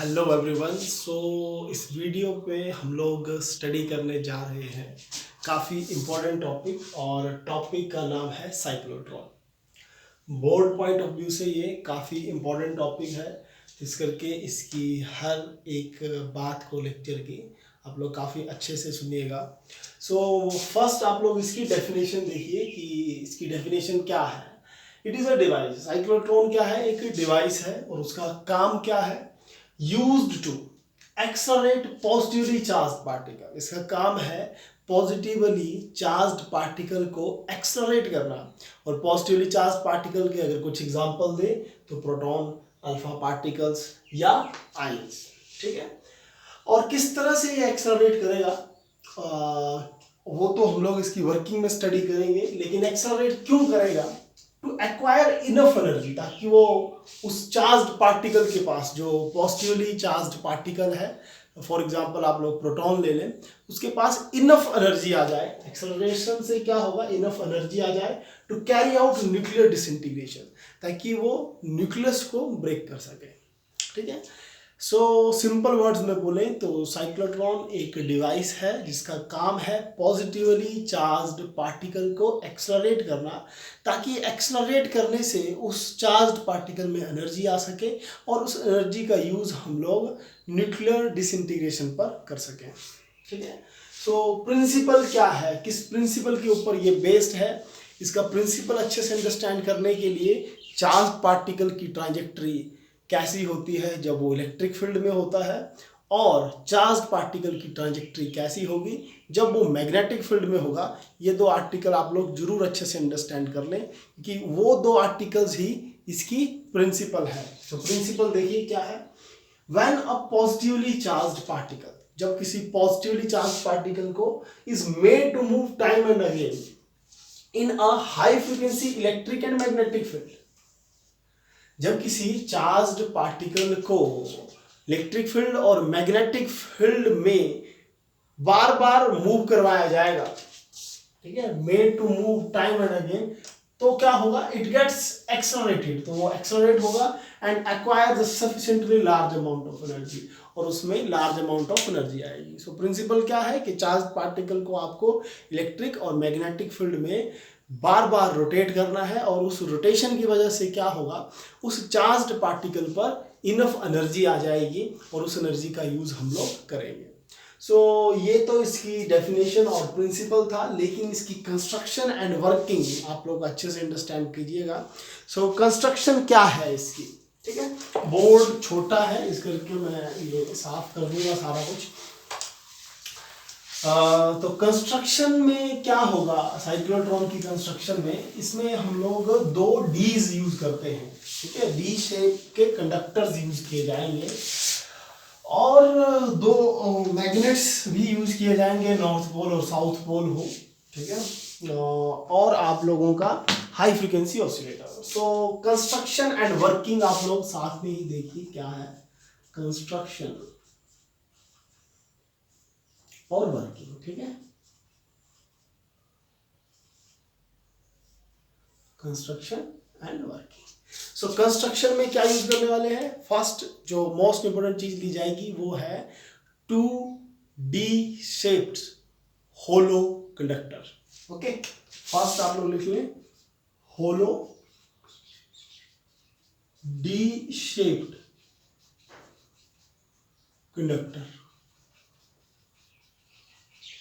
Hello everyone. इस video पे हम लोग स्टडी करने जा रहे हैं काफ़ी इम्पोर्टेंट टॉपिक, और टॉपिक का नाम है cyclotron. Board point of view से ये काफ़ी इम्पोर्टेंट टॉपिक है, इस करके इसकी हर एक बात को लेक्चर की आप लोग काफ़ी अच्छे से सुनिएगा। फर्स्ट आप लोग इसकी डेफिनेशन देखिए कि इसकी डेफिनेशन क्या है। It is a device. Cyclotron क्या है? एक डिवाइस है, और उसका काम क्या है? used to accelerate positively charged particle। इसका काम है पॉजिटिवली चार्ज्ड पार्टिकल को एक्सलरेट करना। और पॉजिटिवली चार्ज पार्टिकल के अगर कुछ एग्जांपल दे तो प्रोटॉन, अल्फा पार्टिकल्स या आयंस। ठीक है, और किस तरह से ये एक्सलरेट करेगा वो तो हम लोग इसकी वर्किंग में स्टडी करेंगे, लेकिन एक्सलरेट क्यों करेगा? टू एक्वायर इनफ एनर्जी, ताकि वो उस चार्ज्ड पार्टिकल के पास, जो पॉजिटिवली चार्ज्ड पार्टिकल है, फॉर एग्जांपल आप लोग प्रोटॉन ले लें, उसके पास इनफ एनर्जी आ जाए। एक्सेलरेशन से क्या होगा? इनफ एनर्जी आ जाए to carry out nuclear disintegration, ताकि वो न्यूक्लियस को ब्रेक कर सके। ठीक है, सिंपल वर्ड्स में बोले तो साइक्लोट्रॉन एक डिवाइस है जिसका काम है पॉजिटिवली चार्ज्ड पार्टिकल को एक्सलरेट करना, ताकि एक्सलरेट करने से उस चार्ज्ड पार्टिकल में एनर्जी आ सके और उस एनर्जी का यूज़ हम लोग न्यूक्लियर डिसइंटीग्रेशन पर कर सकें। ठीक है, प्रिंसिपल क्या है, किस प्रिंसिपल के ऊपर ये बेस्ड है? इसका प्रिंसिपल अच्छे से अंडरस्टैंड करने के लिए चार्ज पार्टिकल की ट्रांजेक्टरी कैसी होती है जब वो इलेक्ट्रिक फील्ड में होता है, और चार्ज पार्टिकल की ट्रांजेक्टरी कैसी होगी जब वो मैग्नेटिक फील्ड में होगा। ये दो आर्टिकल आप लोग जरूर अच्छे से अंडरस्टैंड कर लें कि वो दो आर्टिकल्स ही इसकी प्रिंसिपल है। प्रिंसिपल देखिए क्या है। When a positively charged particle, जब किसी पॉजिटिवली चार्ज पार्टिकल को is made to move time and again in a high frequency electric and magnetic field, जब किसी चार्ज्ड पार्टिकल को इलेक्ट्रिक फील्ड और मैग्नेटिक फील्ड में बार बार मूव करवाया जाएगा, ठीक है, made to move time and again, तो क्या होगा? इट गेट्स एक्सलरेटेड, तो वो एक्सलरेट होगा and acquire the sufficiently large amount of energy, और उसमें लार्ज अमाउंट ऑफ एनर्जी आएगी। प्रिंसिपल क्या है कि चार्ज पार्टिकल को आपको इलेक्ट्रिक और मैग्नेटिक फील्ड में बार बार रोटेट करना है, और उस रोटेशन की वजह से क्या होगा? उस चार्ज्ड पार्टिकल पर इनफ एनर्जी आ जाएगी, और उस एनर्जी का यूज हम लोग करेंगे। ये तो इसकी डेफिनेशन और प्रिंसिपल था, लेकिन इसकी कंस्ट्रक्शन एंड वर्किंग आप लोग अच्छे से अंडरस्टैंड कीजिएगा। कंस्ट्रक्शन क्या है इसकी? ठीक है, बोर्ड छोटा है, इस करके मैं ये साफ कर दूंगा सारा कुछ। तो कंस्ट्रक्शन में क्या होगा? साइक्लोट्रॉन की कंस्ट्रक्शन में, इसमें हम लोग दो डीज यूज करते हैं। ठीक है, डी शेप के कंडक्टर्स यूज किए जाएंगे, और दो मैग्नेट्स भी यूज किए जाएंगे, नॉर्थ पोल और साउथ पोल हो। ठीक है, और आप लोगों का high frequency oscillator. Construction and working आप लोग साथ में ही देखिए क्या है। कंस्ट्रक्शन और वर्किंग, ठीक है, कंस्ट्रक्शन एंड वर्किंग। कंस्ट्रक्शन में क्या यूज करने वाले हैं? फर्स्ट जो मोस्ट इंपोर्टेंट चीज ली जाएगी वो है 2D शेप्ड होलो कंडक्टर। ओके, फर्स्ट आप लोग लिख लें होलो डी शेप्ड कंडक्टर।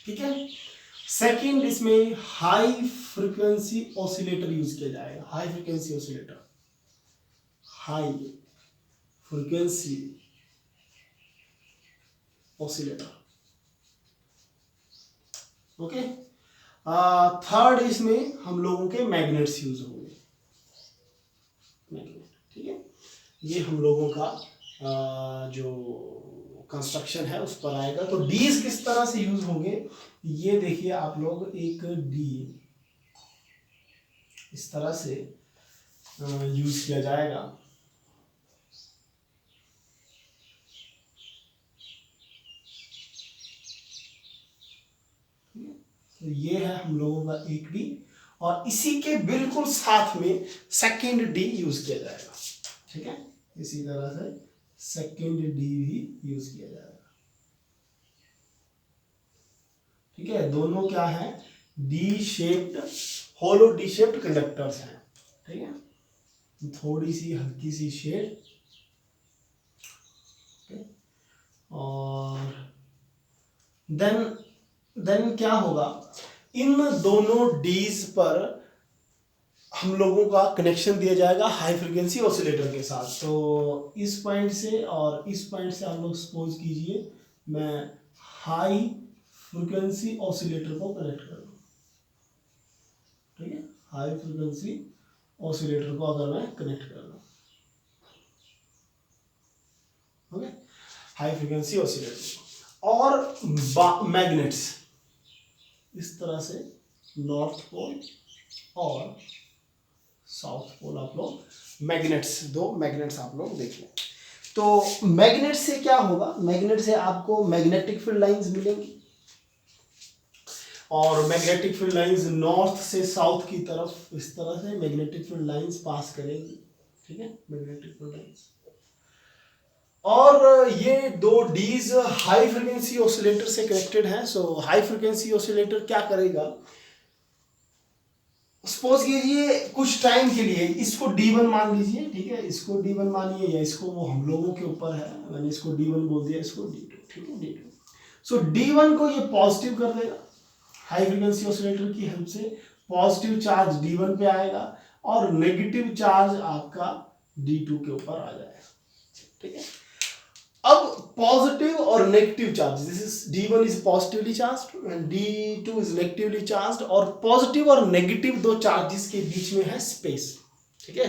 ठीक है, सेकंड इसमें हाई फ्रीक्वेंसी ऑसिलेटर यूज किया जाएगा। High frequency oscillator, high frequency oscillator. Okay, third इसमें हम लोगों के मैग्नेट्स यूज होंगे, मैग्नेट। ठीक है, ये हम लोगों का जो कंस्ट्रक्शन है उस पर आएगा। तो डीज किस तरह से यूज होंगे ये देखिए आप लोग। एक डी इस तरह से यूज किया जाएगा। तो ये है हम लोगों का एक डी, और इसी के बिल्कुल साथ में सेकेंड डी यूज किया जाएगा। ठीक है, इसी तरह से सेकेंड डी भी यूज किया जाएगा। ठीक है, दोनों क्या है, डी शेप्ड, होलो डी शेप्ड कंडक्टर्स हैं। ठीक है, थोड़ी सी हल्की सी शेड, और देन क्या होगा, इन दोनों डीज पर हम लोगों का कनेक्शन दिया जाएगा हाई फ्रिक्वेंसी ऑसिलेटर के साथ। तो इस पॉइंट से और इस पॉइंट से आप लोग सपोज कीजिए मैं हाई फ्रिक्वेंसी ऑसिलेटर को कनेक्ट कर दूं। ठीक है, हाई फ्रिक्वेंसी ऑसिलेटर को अगर मैं कनेक्ट कर दूं, ओके, हाई फ्रिक्वेंसी ऑसिलेटर। और मैग्नेट्स इस तरह से नॉर्थ पोल और साउथ पोल आप लोग मैग्नेट्स, दो मैग्नेट्स आप लोग देख लें। तो मैग्नेट से क्या होगा, मैग्नेट से आपको मैग्नेटिक फील्ड लाइंस मिलेंगी, और मैग्नेटिक फील्ड लाइंस नॉर्थ से साउथ की तरफ इस तरह से मैग्नेटिक फील्ड लाइंस पास करेंगी। ठीक है, मैग्नेटिक फील्ड लाइंस। और ये दो डीज हाई फ्रिक्वेंसी ऑसिलेटर से कनेक्टेड हैं। सो हाई फ्रिक्वेंसी ऑसिलेटर क्या करेगा, सपोज कीजिए कुछ टाइम के लिए इसको D1 मान लीजिए। ठीक है, इसको D1 मानिए, या इसको, वो हम लोगों के ऊपर है, मैंने इसको D1 बोल दिया, इसको D2। ठीक है, D2। सो D1 को ये पॉजिटिव कर देगा, हाई फ्रिक्वेंसी ऑसिलेटर की हेल्प से पॉजिटिव चार्ज D1 पे आएगा और नेगेटिव चार्ज आपका D2 के ऊपर आ जाएगा। ठीक है, अब पॉजिटिव और negative charge, this is D1 is positively charged and D2 is negatively charged, और पॉजिटिव और नेगेटिव दो चार्जेस के बीच में है स्पेस। ठीक है,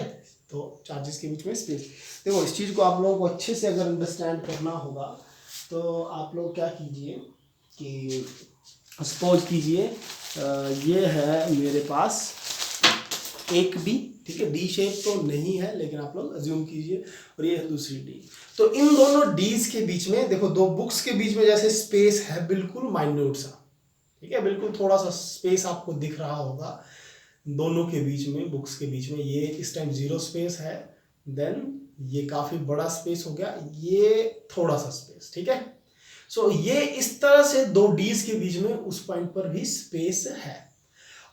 तो चार्जेस के बीच में स्पेस। देखो, इस चीज को आप लोगों को अच्छे से अगर अंडरस्टैंड करना होगा तो आप लोग क्या कीजिए कि सपोज कीजिए ये है मेरे पास एक डी। ठीक है, डी शेप तो नहीं है लेकिन आप लोग अज्यूम कीजिए, और ये है दूसरी डी। तो इन दोनों डीज के बीच में देखो, दो बुक्स के बीच में जैसे स्पेस है बिल्कुल माइन्यूट सा। ठीक है, बिल्कुल थोड़ा सा स्पेस आपको दिख रहा होगा दोनों के बीच में, बुक्स के बीच में। ये इस टाइम 0 स्पेस है, देन ये काफी बड़ा स्पेस हो गया, ये थोड़ा सा स्पेस। ठीक है, सो ये इस तरह से दो डीज के बीच में उस पॉइंट पर भी स्पेस है।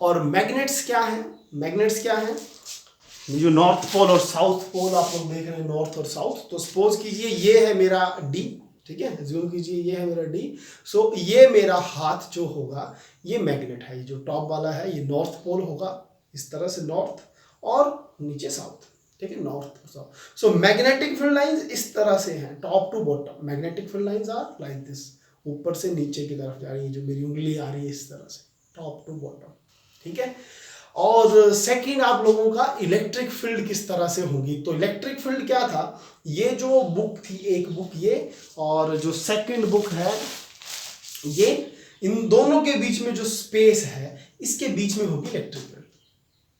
और मैग्नेट्स क्या है, मैग्नेट्स क्या है, जो नॉर्थ पोल और साउथ पोल आप लोग देख रहे हैं, नॉर्थ और साउथ। तो सपोज कीजिए ये है मेरा डी। ठीक है, अज्यूम कीजिए ये है मेरा डी। सो ये मेरा हाथ जो होगा ये मैग्नेट है, ये जो टॉप वाला है ये नॉर्थ पोल होगा, इस तरह से नॉर्थ, और नीचे साउथ। ठीक है, नॉर्थ और south. So magnetic field lines इस तरह से हैं, top to bottom magnetic field lines are like this, ऊपर से नीचे की तरफ जा रही है, जो मेरी उंगली आ रही है इस तरह से, टॉप टू बॉटम। ठीक है, और सेकंड आप लोगों का इलेक्ट्रिक फील्ड किस तरह से होगी। तो इलेक्ट्रिक फील्ड क्या था, ये जो बुक थी, एक बुक ये, और जो सेकंड बुक है ये, इन दोनों के बीच में जो स्पेस है इसके बीच में होगी इलेक्ट्रिक फील्ड।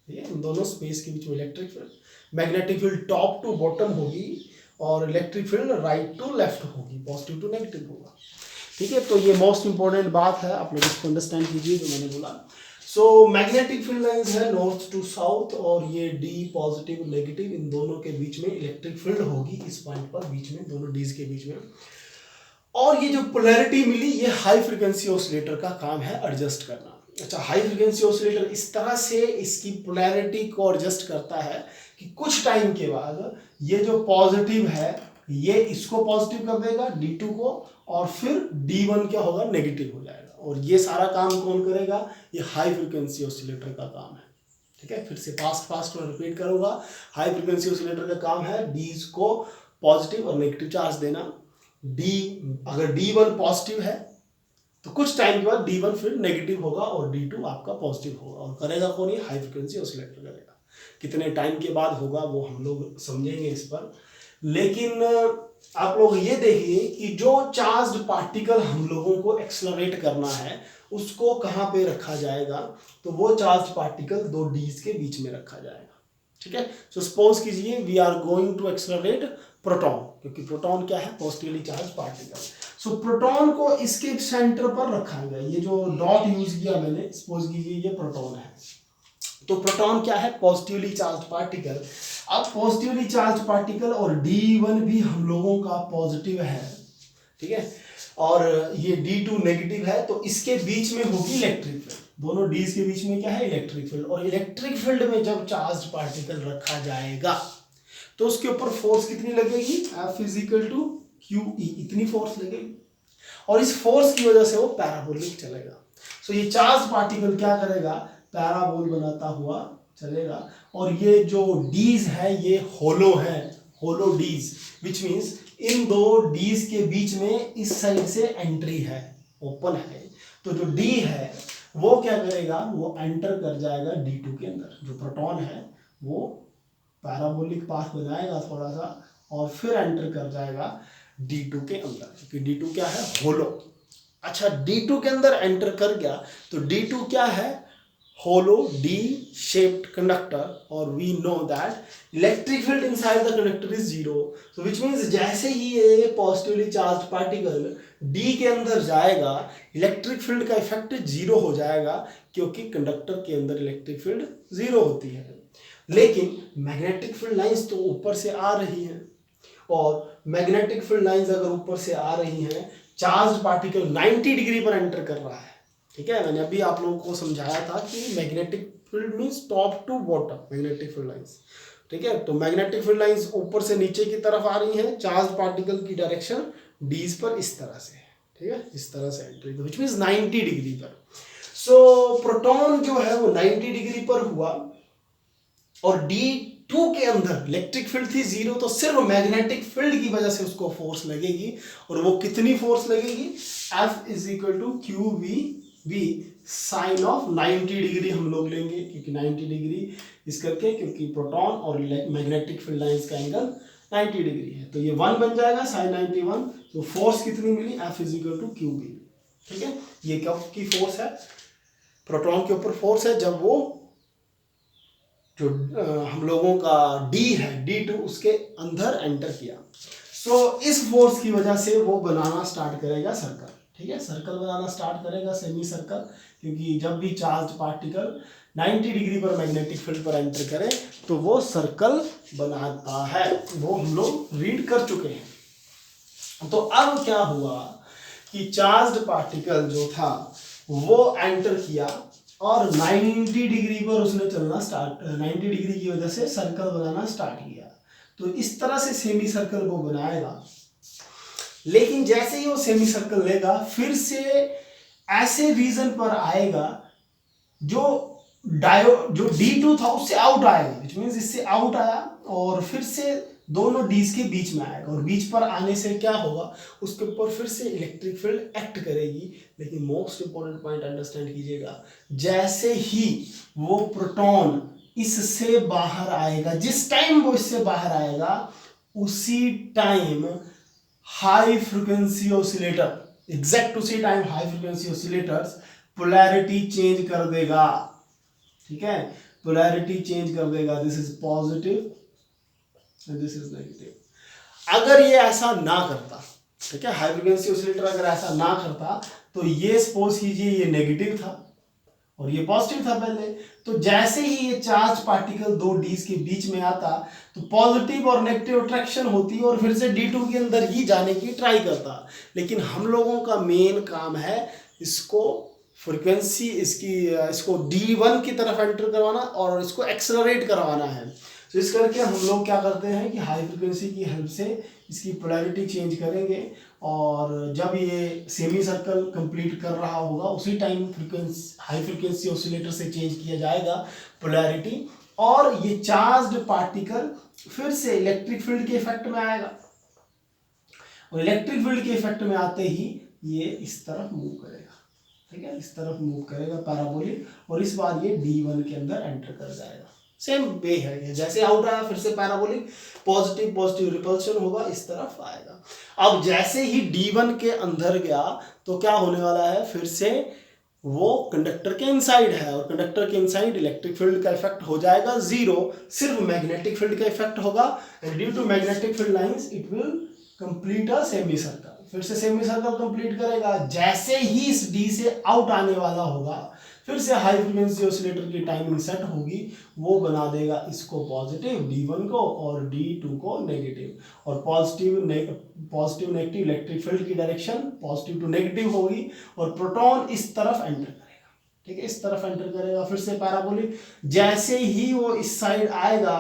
ठीक है, इन दोनों स्पेस के बीच में electric field, magnetic field top to bottom होगी, और electric field right to left होगी, पॉजिटिव टू नेगेटिव होगा। ठीक है, तो ये मोस्ट इंपॉर्टेंट बात है, आप लोग इसको अंडरस्टैंड कीजिए जो मैंने बोला। सो मैग्नेटिक फील्ड लाइंस है नॉर्थ टू साउथ, और ये डी पॉजिटिव नेगेटिव, इन दोनों के बीच में इलेक्ट्रिक फील्ड होगी इस पॉइंट पर, बीच में, दोनों डीज के बीच में। और ये जो पोलैरिटी मिली, ये हाई फ्रिक्वेंसी ऑसिलेटर का काम है एडजस्ट करना। अच्छा, हाई फ्रिक्वेंसी ऑसिलेटर इस तरह से इसकी पोलैरिटी को एडजस्ट करता है कि कुछ टाइम के बाद ये जो पॉजिटिव है ये इसको पॉजिटिव कर देगा D2 को, और फिर D1 क्या होगा, नेगेटिव हो जाएगा। और ये सारा काम कौन करेगा, ये हाई फ्रिक्वेंसी ऑसिलेटर का काम है। ठीक है, फिर से फास्ट में रिपीट करूंगा। हाई फ्रिक्वेंसी ऑसिलेटर का काम है डीज को पॉजिटिव और नेगेटिव चार्ज देना। अगर D1 पॉजिटिव है तो कुछ टाइम के बाद D1 फिर नेगेटिव होगा और D2 आपका पॉजिटिव होगा, और करेगा कौन, ये हाई फ्रिक्वेंसी ऑसिलेटर करेगा। कितने टाइम के बाद होगा वो हम लोग समझेंगे इस पर। लेकिन आप लोग ये देखिए कि जो चार्ज्ड पार्टिकल हम लोगों को एक्सलरेट करना है उसको कहाँ पे रखा जाएगा, तो वो चार्ज्ड पार्टिकल दो डीज के बीच में रखा जाएगा। ठीक है, सो सपोज कीजिए we are going to accelerate proton, क्योंकि प्रोटॉन क्या है, positively charge particle. So proton को इसके सेंटर पर रखा गया, ये जो डॉट यूज किया मैंने, सपोज कीजिए ये प्रोटॉन है। तो प्रोटॉन क्या है? Positively charge particle. अब पॉजिटिवली चार्ज पार्टिकल और D1 भी हम लोगों का पॉजिटिव है, ठीक है, और ये D2 नेगेटिव है, तो इसके बीच में होगी इलेक्ट्रिक फील्ड। दोनों डीज के बीच में क्या है? Electric field. और इलेक्ट्रिक फील्ड में जब चार्ज पार्टिकल रखा जाएगा तो उसके ऊपर फोर्स कितनी लगेगी? F = QE, इतनी फोर्स लगेगी, और इस फोर्स की वजह से वो पैराबोलिक चलेगा। सो ये चार्ज पार्टिकल क्या करेगा? पैराबोल बनाता हुआ चलेगा। और ये जो डीज है ये होलो है, होलो डीज, विच मीन्स इन दो डीज के बीच में इस साइड से एंट्री है, ओपन है। तो जो डी है वो क्या करेगा? वो एंटर कर जाएगा D2 के अंदर। जो प्रोटॉन है वो पैराबोलिक पाथ बनाएगा थोड़ा सा, और फिर एंटर कर जाएगा D2 के अंदर, क्योंकि D2 क्या है? होलो। अच्छा, D2 के अंदर एंटर कर गया तो D2 क्या है? होलो D shaped conductor, और we know that electric field inside the conductor is 0, so which means जैसे ही ये पॉजिटिवली चार्ज पार्टिकल D के अंदर जाएगा इलेक्ट्रिक फील्ड का इफेक्ट 0 हो जाएगा, क्योंकि कंडक्टर के अंदर इलेक्ट्रिक फील्ड 0 होती है। लेकिन मैग्नेटिक फील्ड लाइंस तो ऊपर से आ रही हैं, और मैग्नेटिक फील्ड लाइंस अगर ऊपर से आ रही हैं, चार्ज पार्टिकल 90 डिग्री पर एंटर कर रहा है, ठीक है। मैंने अभी आप लोगों को समझाया था कि magnetic field means top to bottom magnetic field lines, ठीक है। तो मैग्नेटिक फील्ड लाइंस ऊपर से नीचे की तरफ आ रही हैं, चार्ज पार्टिकल की डायरेक्शन डीज पर इस तरह से, ठीक है, इस तरह से एंट्री, व्हिच मींस 90 डिग्री पर। सो प्रोटॉन जो है वो 90 डिग्री पर हुआ, और D2 के अंदर इलेक्ट्रिक फील्ड थी 0, तो सिर्फ मैग्नेटिक फील्ड की वजह से उसको फोर्स लगेगी, और वो कितनी फोर्स लगेगी? F = QVB sine of 90 degree हम लोग लेंगे, क्योंकि 90 डिग्री इस करके, क्योंकि प्रोटॉन और मैग्नेटिक फील्ड लाइंस का एंगल 90 डिग्री है, तो ये 1 बन जाएगा sin 91। तो फोर्स कितनी मिली? F = QB, ठीक है। ये कब की फोर्स है? प्रोटॉन के ऊपर फोर्स है जब वो जो हम लोगों का D है D2 उसके अंदर एंटर किया। सो इस फोर्स की वजह से वो बनाना स्टार्ट करेगा सर्कल, ठीक है, सर्कल बनाना स्टार्ट करेगा, सेमी सर्कल, क्योंकि जब भी चार्ज पार्टिकल 90 डिग्री पर मैग्नेटिक फील्ड पर एंटर करे तो वो सर्कल बनाता है, वो हम लोग रीड कर चुके हैं। तो अब क्या हुआ कि चार्ज पार्टिकल जो था वो एंटर किया, और 90 डिग्री पर उसने चलना स्टार्ट, 90 डिग्री की वजह से सर्कल बनाना स्टार्ट किया। तो इस तरह से सेमी सर्कल वो बनाएगा, लेकिन जैसे ही वो सेमी सर्कल लेगा फिर से ऐसे रीजन पर आएगा जो D2 था उससे आउट आएगा, विच मीन्स इससे आउट आया और फिर से दोनों डीज के बीच में आएगा, और बीच पर आने से क्या होगा? उसके ऊपर फिर से इलेक्ट्रिक फील्ड एक्ट करेगी। लेकिन मोस्ट इंपॉर्टेंट पॉइंट अंडरस्टैंड कीजिएगा, जैसे ही वो प्रोटॉन इससे बाहर आएगा, जिस टाइम वो इससे बाहर आएगा उसी time high frequency oscillator, exact उसी time high frequency oscillators polarity change कर देगा, ठीक है, पोलैरिटी चेंज कर देगा। This is positive, this is negative. अगर ये ऐसा ना करता, ठीक है, हाई फ्रिक्वेंसी ऑसिलेटर अगर ऐसा ना करता तो ये सपोज कीजिए ये नेगेटिव था और ये पॉजिटिव था पहले, तो जैसे ही ये चार्ज पार्टिकल दो डीज के बीच में आता तो पॉजिटिव और नेगेटिव अट्रैक्शन होती और फिर से D2 के अंदर ही जाने की ट्राई करता। लेकिन हम लोगों का मेन काम है इसको फ्रिक्वेंसी इसको D1 की तरफ एंटर करवाना और इसको एक्सेलरेट करवाना है। तो इस करके हम लोग क्या करते हैं कि हाई फ्रिक्वेंसी की हेल्प से इसकी पोलैरिटी चेंज करेंगे, और जब ये सेमी सर्कल कंप्लीट कर रहा होगा उसी टाइम हाई फ्रिक्वेंसी ऑसिलेटर से चेंज किया जाएगा पोलैरिटी, और ये चार्ज्ड पार्टिकल फिर से इलेक्ट्रिक फील्ड के इफेक्ट में आएगा, और इलेक्ट्रिक फील्ड के इफेक्ट में आते ही ये इस तरफ मूव करेगा, ठीक है, इस तरफ मूव करेगा पैराबोलिक, और इस बार ये D1 के अंदर एंटर कर जाएगा। सेम वे है ये, जैसे आउट आया फिर से पैराबोलिक, पॉजिटिव पॉजिटिव रिपल्शन होगा, इस तरफ आएगा। अब जैसे ही D1 के अंदर गया तो क्या होने वाला है, फिर से वो कंडक्टर के इनसाइड है, और कंडक्टर के इनसाइड इलेक्ट्रिक फील्ड का इफेक्ट हो जाएगा 0, सिर्फ मैग्नेटिक फील्ड का इफेक्ट होगा, and due to magnetic field lines it will complete a semi circle. फिर से सेमी सर्कल कंप्लीट करेगा, जैसे ही इस D से आउट आने वाला होगा फिर से हाई फ्रीक्वेंसी ऑसिलेटर की टाइमिंग सेट होगी, वो बना देगा इसको पॉजिटिव D1 को और D2 को नेगेटिव, और पॉजिटिव नेगेटिव इलेक्ट्रिक फील्ड की डायरेक्शन पॉजिटिव टू नेगेटिव होगी, और प्रोटॉन इस तरफ एंटर करेगा, ठीक है, इस तरफ एंटर करेगा। फिर से पैराबोलिक, जैसे ही वो इस साइड आएगा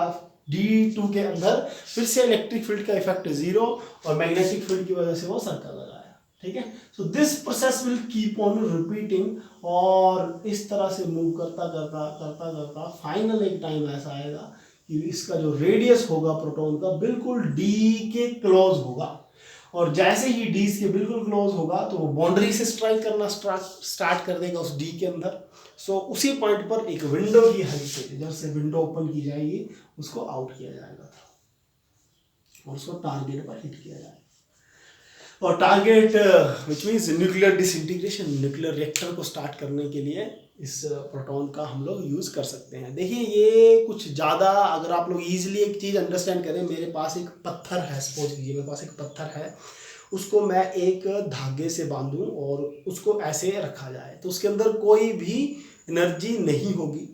D2 के अंदर, फिर से इलेक्ट्रिक फील्ड का इफेक्ट 0 और मैग्नेटिक फील्ड की वजह से वो सर्कल लगाया, ठीक है। So this process will keep on repeating, और इस तरह से मूव करता करता करता करता फाइनल एक टाइम ऐसा आएगा कि इसका जो रेडियस होगा प्रोटॉन का बिल्कुल D के क्लोज होगा, और जैसे ही D के बिल्कुल क्लोज होगा तो वो बाउंड्री से स्ट्राइक करना स्टार्ट कर देगा उस D के अंदर। सो उसी पॉइंट पर एक विंडो की हेल्प से, जब से विंडो ओपन की जाएगी उसको आउट किया जाएगा और उसको टारगेट पर हिट किया जाएगा। और target which means nuclear disintegration, nuclear reactor को स्टार्ट करने के लिए इस प्रोटॉन का हम लोग यूज़ कर सकते हैं। देखिए ये कुछ ज़्यादा, अगर आप लोग ईजिली एक चीज़ अंडरस्टैंड करें, मेरे पास एक पत्थर है, सपोज कीजिए मेरे पास एक पत्थर है, उसको मैं एक धागे से बांधूं और उसको ऐसे रखा जाए तो उसके अंदर कोई भी एनर्जी नहीं होगी।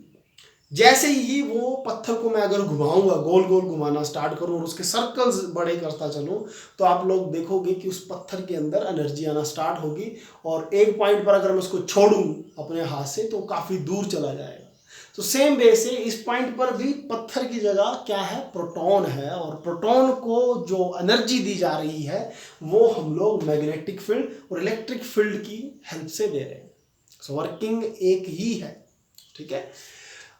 जैसे ही वो पत्थर को मैं अगर घुमाऊंगा, गोल गोल घुमाना स्टार्ट करूं और उसके सर्कल्स बड़े करता चलूं, तो आप लोग देखोगे कि उस पत्थर के अंदर एनर्जी आना स्टार्ट होगी, और एक पॉइंट पर अगर मैं उसको छोड़ूं अपने हाथ से तो काफ़ी दूर चला जाएगा। तो सेम वे से इस पॉइंट पर भी पत्थर की जगह क्या है, प्रोटॉन है, और प्रोटॉन को जो एनर्जी दी जा रही है वो हम लोग मैग्नेटिक फील्ड और इलेक्ट्रिक फील्ड की हेल्प से दे रहे हैं। सो वर्किंग एक ही है, ठीक है।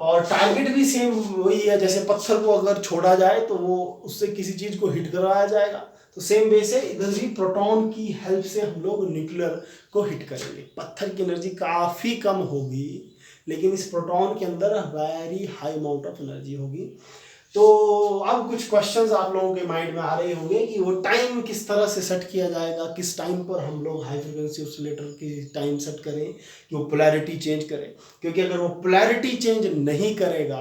और टारगेट भी सेम वही है, जैसे पत्थर को अगर छोड़ा जाए तो वो उससे किसी चीज को हिट करवाया जाएगा, तो सेम वे से इधर भी प्रोटॉन की हेल्प से हम लोग न्यूक्लियर को हिट करेंगे। पत्थर की एनर्जी काफी कम होगी, लेकिन इस प्रोटॉन के अंदर very high amount of energy होगी। तो अब कुछ क्वेश्चंस आप लोगों के माइंड में आ रहे होंगे कि वो टाइम किस तरह से सेट किया जाएगा, किस टाइम पर हम लोग हाई फ्रिक्वेंसी ऑसिलेटर की टाइम सेट करें कि वो पोलैरिटी चेंज करे, क्योंकि अगर वो पोलैरिटी चेंज नहीं करेगा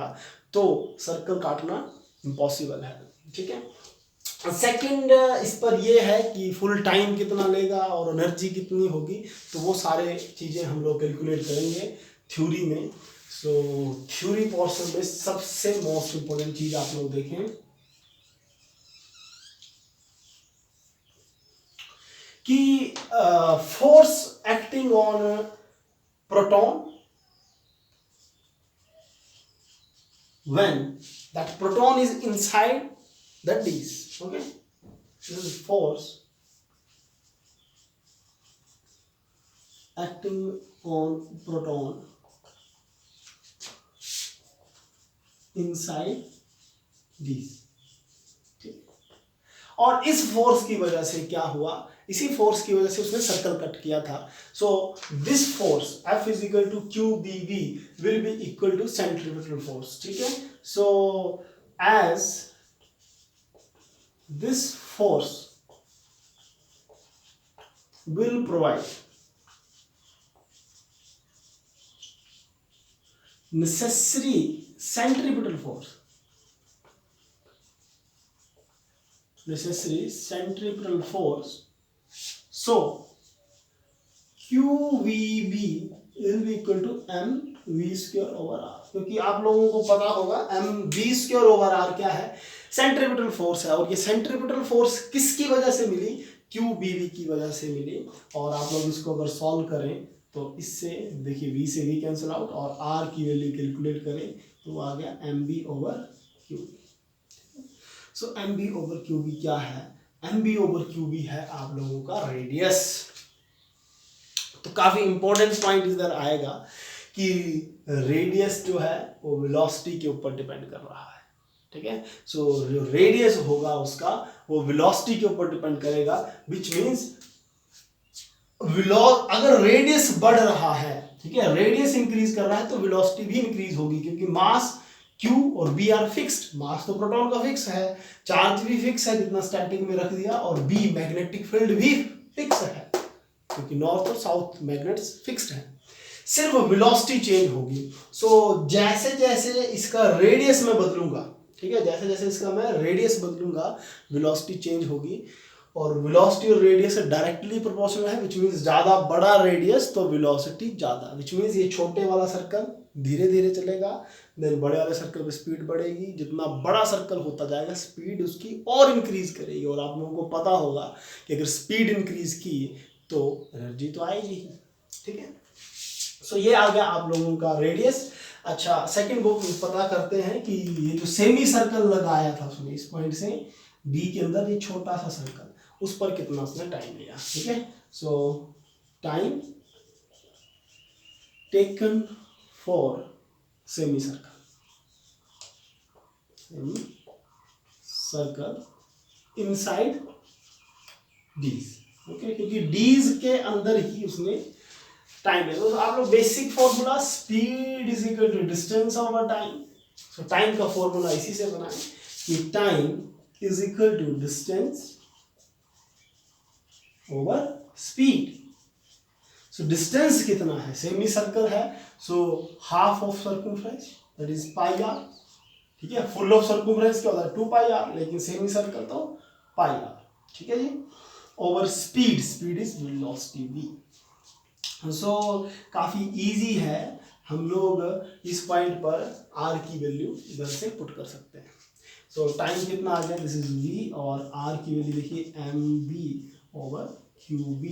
तो सर्कल काटना इम्पॉसिबल है, ठीक है। सेकंड इस पर ये है कि फुल टाइम कितना लेगा और एनर्जी कितनी होगी, तो वो सारे चीज़ें हम लोग कैलकुलेट करेंगे थ्योरी में। सो थ्योरी पोर्शन में सबसे मोस्ट इंपोर्टेंट चीज आप लोग देखें कि force acting on proton when that proton is inside the D's, okay, this is force acting on proton inside D's, ठीक। और इस फोर्स की वजह से क्या हुआ, इसी फोर्स की वजह से उसने सर्कल कट किया था। So this force F is equal to QBV will be equal to centrifugal force, ठीक है। So as this force will provide necessary centripetal force, so QVB will be equal to mv square over r, क्योंकि आप लोगों को पता होगा mv square over r क्या है, सेंट्रीपिटल फोर्स है, और ये सेंट्रीपिटल फोर्स किसकी वजह से मिली, QBV की वजह से मिली। और आप लोग इसको अगर सॉल्व करें तो इससे देखिए v से v कैंसिल आउट और r की वैल्यू कैलकुलेट करें तो आ गया mb ओवर qb। सो mb ओवर qb क्या है, mb ओवर qb है आप लोगों का रेडियस। तो काफी इंपॉर्टेंट पॉइंट इधर आएगा कि रेडियस जो है वो वेलोसिटी के ऊपर डिपेंड कर रहा है, ठीक है। सो जो रेडियस होगा उसका वो वेलोसिटी के ऊपर डिपेंड करेगा, विच मीन्स अगर रेडियस बढ़ रहा है, ठीक है, रेडियस इंक्रीज कर रहा है तो वेलोसिटी भी इंक्रीज होगी, क्योंकि मास q और b आर फिक्स्ड, मास तो प्रोटॉन का फिक्स है, चार्ज भी फिक्स है जितना स्टैटिक में रख दिया, और b मैग्नेटिक फील्ड भी फिक्स है क्योंकि नॉर्थ और साउथ मैग्नेट्स फिक्स्ड है, सिर्फ वेलोसिटी चेंज होगी। सो जैसे जैसे इसका रेडियस मैं बदलूंगा, ठीक है, जैसे जैसे इसका मैं रेडियस बदलूंगा वेलोसिटी चेंज होगी। और वेलोसिटी और रेडियस डायरेक्टली प्रोपोर्शनल है, विच मीन्स ज़्यादा बड़ा रेडियस तो वेलोसिटी ज़्यादा, विच मीन्स ये छोटे वाला सर्कल धीरे धीरे चलेगा, देन बड़े वाले सर्कल पे स्पीड बढ़ेगी, जितना बड़ा सर्कल होता जाएगा स्पीड उसकी और इंक्रीज करेगी। और आप लोगों को पता होगा कि अगर स्पीड इंक्रीज की तो एनर्जी तो आएगी ही, ठीक है। सो ये आ गया आप लोगों का रेडियस। अच्छा, सेकंड बुक पता करते हैं कि ये जो सेमी सर्कल लगाया था उसने इस पॉइंट से बी के अंदर, ये छोटा सा सर्कल, उस पर कितना उसने टाइम लिया, ठीक है। So time taken for semi circle inside dees, okay, क्योंकि डीज के अंदर ही उसने टाइम है। तो आप लोग basic formula speed is equal to distance over time. So time का फॉर्मूला इसी से बनाएं कि time is equal to distance over speed. So distance कितना है, सेमी सर्कल है, so half of circumference that is pi r, ठीक है। फुल ऑफ सर्कमफ्रेंस क्या होता है 2 पाई आर, लेकिन सेमी सर्कल तो पाई आर, ठीक है जी। Over speed, speed is velocity v। सो काफी इजी है, हम लोग इस पॉइंट पर r की वैल्यू इधर से पुट कर सकते हैं। सो टाइम कितना आ गया, दिस इज v, और r की वैल्यू देखिए mv ओवर qv,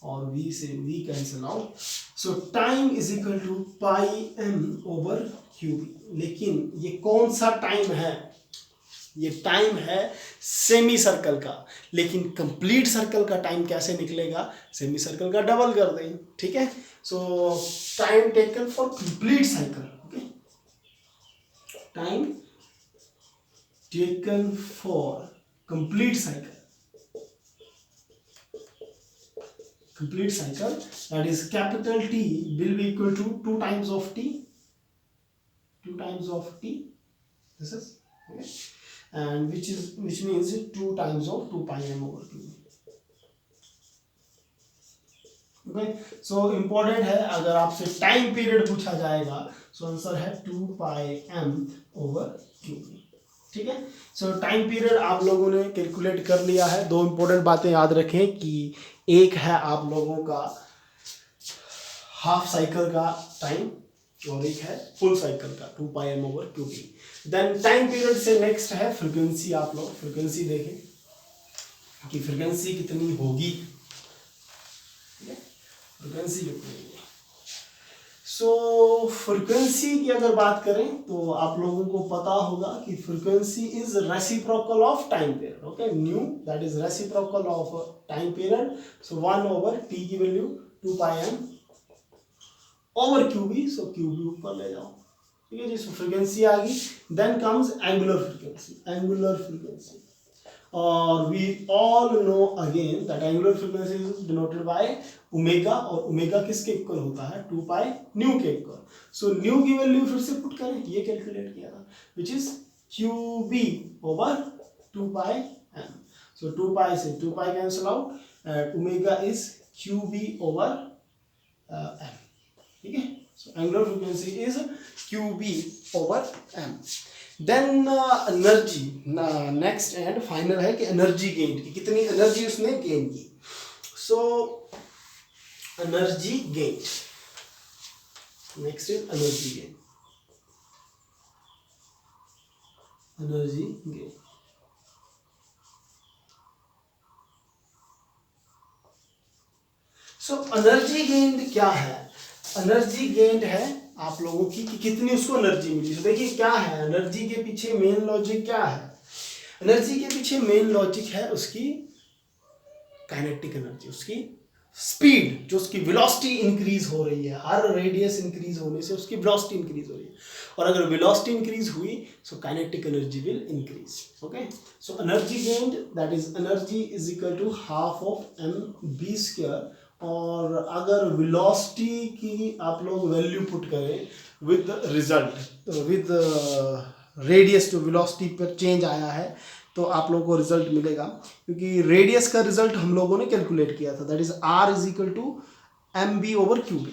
और v से v cancel out. So time is equal to pi m over qv। लेकिन ये कौन सा टाइम है, ये टाइम है सेमी सर्कल का, लेकिन कंप्लीट सर्कल का टाइम कैसे निकलेगा, सेमी सर्कल का डबल कर दें, ठीक है। So time taken for complete cycle, okay, time taken for complete cycle, complete cycle, that is capital T will be equal to 2 times of t, 2 times of t, this is okay, and which means 2 times of 2 pi m over q, okay। so important है, अगर आपसे time period पूछा जाएगा so answer है 2 pi m over q, ठीक है। So time period आप लोगों ने कैलकुलेट कर लिया है। दो इंपॉर्टेंट बातें याद रखें कि एक है आप लोगों का हाफ साइकिल का टाइम और एक है फुल साइकिल का 2 pi m over Q B. Then time period से नेक्स्ट है फ्रीक्वेंसी। आप लोग फ्रीक्वेंसी देखें कि फ्रीक्वेंसी कितनी होगी, फ्रीक्वेंसी कितनी होगी। सो फ्रीक्वेंसी की अगर बात करें तो आप लोगों को पता होगा कि frequency is reciprocal of time period, okay, knew that is reciprocal of time period. So 1 over T की value 2 pi m over Q B, सो क्यू बी ऊपर ले जाओ, ठीक है जी। सो फ्रीक्वेंसी आ गई। Then comes angular frequency, angular frequency, और we all know again that angular frequency is denoted by omega, और ओमेगा किसके इक्वल होता है 2 पाई न्यू के इक्वल। सो न्यू की वैल्यू फिर से पुट करें, ये कैलकुलेट किया था, which is Q B over 2 pi m। So 2 pi से 2 pi cancel out, omega is Q B over m, ठीक है। So angular frequency is Q B over m। Then energy, next and final है कि energy gain की, कितनी energy उसने gain की। So energy gain, next is energy gain, energy gain. So energy gain क्या है, एनर्जी गेन है आप लोगों की कि कितनी उसको एनर्जी मिली। तो देखिए क्या है एनर्जी के पीछे मेन लॉजिक क्या है, एनर्जी के पीछे मेन लॉजिक है उसकी काइनेटिक एनर्जी, उसकी स्पीड, जो उसकी वेलोसिटी इंक्रीज हो रही है, हर रेडियस इंक्रीज होने से उसकी वेलोसिटी इंक्रीज हो रही है, और अगर वेलोसिटी इंक्रीज हुई so kinetic energy will increase, okay. So energy gained that is energy is equal to half of M B square, और अगर वेलोसिटी की आप लोग वैल्यू पुट करें विद रिजल्ट, विद रेडियस जो वेलोसिटी पर चेंज आया है तो आप लोगों को रिजल्ट मिलेगा, क्योंकि रेडियस का रिजल्ट हम लोगों ने कैलकुलेट किया था, that is R is equal to M B over Q B,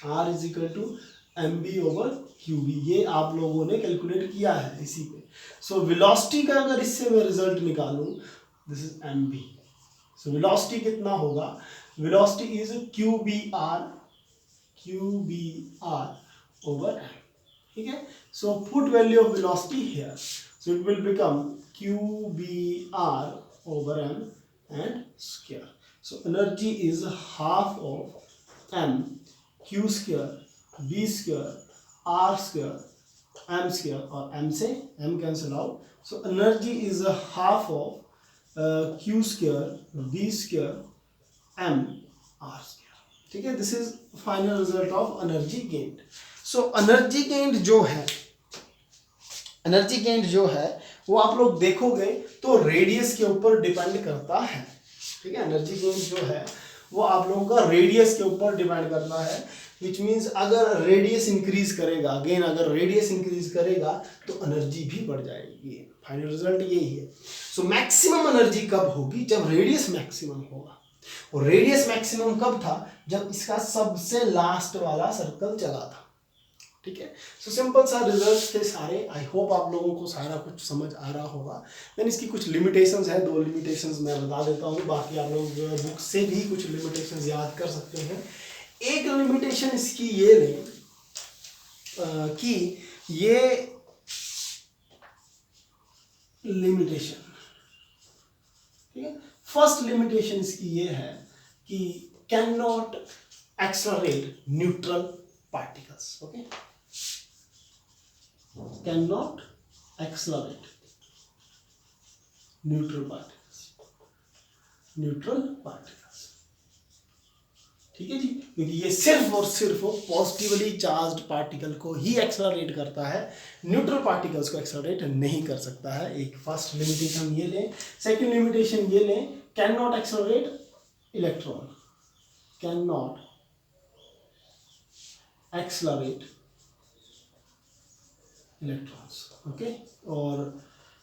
R is equal to M B over Q B, ये आप लोगों ने कैलकुलेट किया है इसी पे। सो वेलोसिटी का अगर इससे मैं रिजल्ट निकालूं, this is M B. So velocity कितना होगा, velocity is Q B R over M, ठीक है। So put value of velocity here, so it will become Q B R over M and square. So energy is half of m q square b square r square m square, और m से m cancel out. So energy is a half of q square b square m r square, ठीक है। This is final result of energy gained. So energy gained जो है वो आप लोग देखोगे तो रेडियस के ऊपर डिपेंड करता है, ठीक है। एनर्जी गेन जो है वो आप लोगों का रेडियस के ऊपर डिपेंड करता है, विच मीन्स अगर रेडियस इंक्रीज करेगा, अगेन अगर रेडियस इंक्रीज करेगा तो एनर्जी भी बढ़ जाएगी। फाइनल रिजल्ट यही है। सो मैक्सिमम एनर्जी कब होगी, जब रेडियस मैक्सिमम होगा। और रेडियस मैक्सिमम कब था, जब इसका सबसे लास्ट वाला सर्कल चला था, ठीक है। सो सिंपल सा रिजल्ट थे सारे। आई होप आप लोगों को सारा कुछ समझ आ रहा होगा। देन इसकी कुछ लिमिटेशंस हैं, 2 लिमिटेशंस मैं बता देता हूँ, बाकी आप लोग बुक से भी कुछ लिमिटेशंस याद कर सकते हैं। एक लिमिटेशन इसकी ये लें कि ये लिमिटेशन, ठीक है। फर्स्ट लिमिटेशन इसकी ये है कि can not accelerate neutral particles, okay. cannot accelerate neutral particles, ठीक है जी। क्योंकि ये सिर्फ और सिर्फ पॉजिटिवली चार्ज्ड पार्टिकल को ही एक्सेलरेट करता है, न्यूट्रल पार्टिकल्स को एक्सेलरेट नहीं कर सकता है। एक फर्स्ट लिमिटेशन ये लें। सेकंड लिमिटेशन ये लें, can not accelerate electron, can not accelerate electrons, okay. और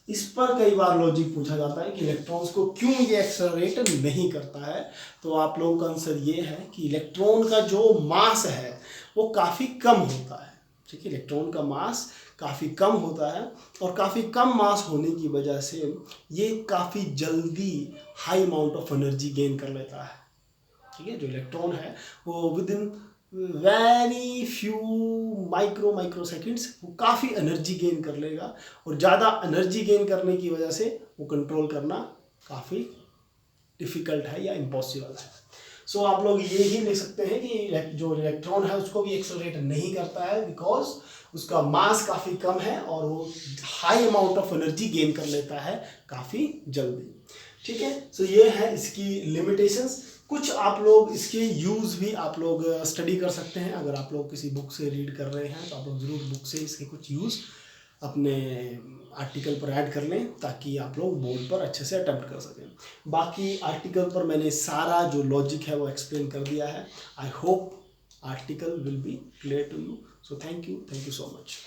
इस पर कई बार लॉजिक पूछा जाता है कि इलेक्ट्रॉन्स को क्यों ये एक्सेलरेट नहीं करता है। तो आप लोगों का आंसर ये है कि इलेक्ट्रॉन का जो मास है वो काफ़ी कम होता है, ठीक है। इलेक्ट्रॉन का मास काफ़ी कम होता है और काफ़ी कम मास होने की वजह से ये काफ़ी जल्दी high amount of energy gain कर लेता है, ठीक है। जो इलेक्ट्रॉन है वो with in very few micro seconds वो काफ़ी एनर्जी गेन कर लेगा, और ज़्यादा एनर्जी गेन करने की वजह से वो कंट्रोल करना काफ़ी डिफ़िकल्ट है या इम्पॉसिबल है। सो आप लोग ये ही ले सकते हैं कि जो इलेक्ट्रॉन है उसको भी एक्सेलरेट नहीं करता है, बिकॉज उसका मास काफ़ी कम है और वो high amount of energy gain कर लेता है काफ़ी जल्दी, ठीक है। सो ये है इसकी लिमिटेशंस। कुछ आप लोग इसके यूज़ भी आप लोग स्टडी कर सकते हैं। अगर आप लोग किसी बुक से रीड कर रहे हैं तो आप लोग ज़रूर बुक से इसके कुछ यूज़ अपने आर्टिकल पर ऐड कर लें, ताकि आप लोग बोर्ड पर अच्छे से अटेम्प्ट कर सकें। बाकी आर्टिकल पर मैंने सारा जो लॉजिक है वो एक्सप्लेन कर दिया है। I hope article will be clear to you. So thank you so much.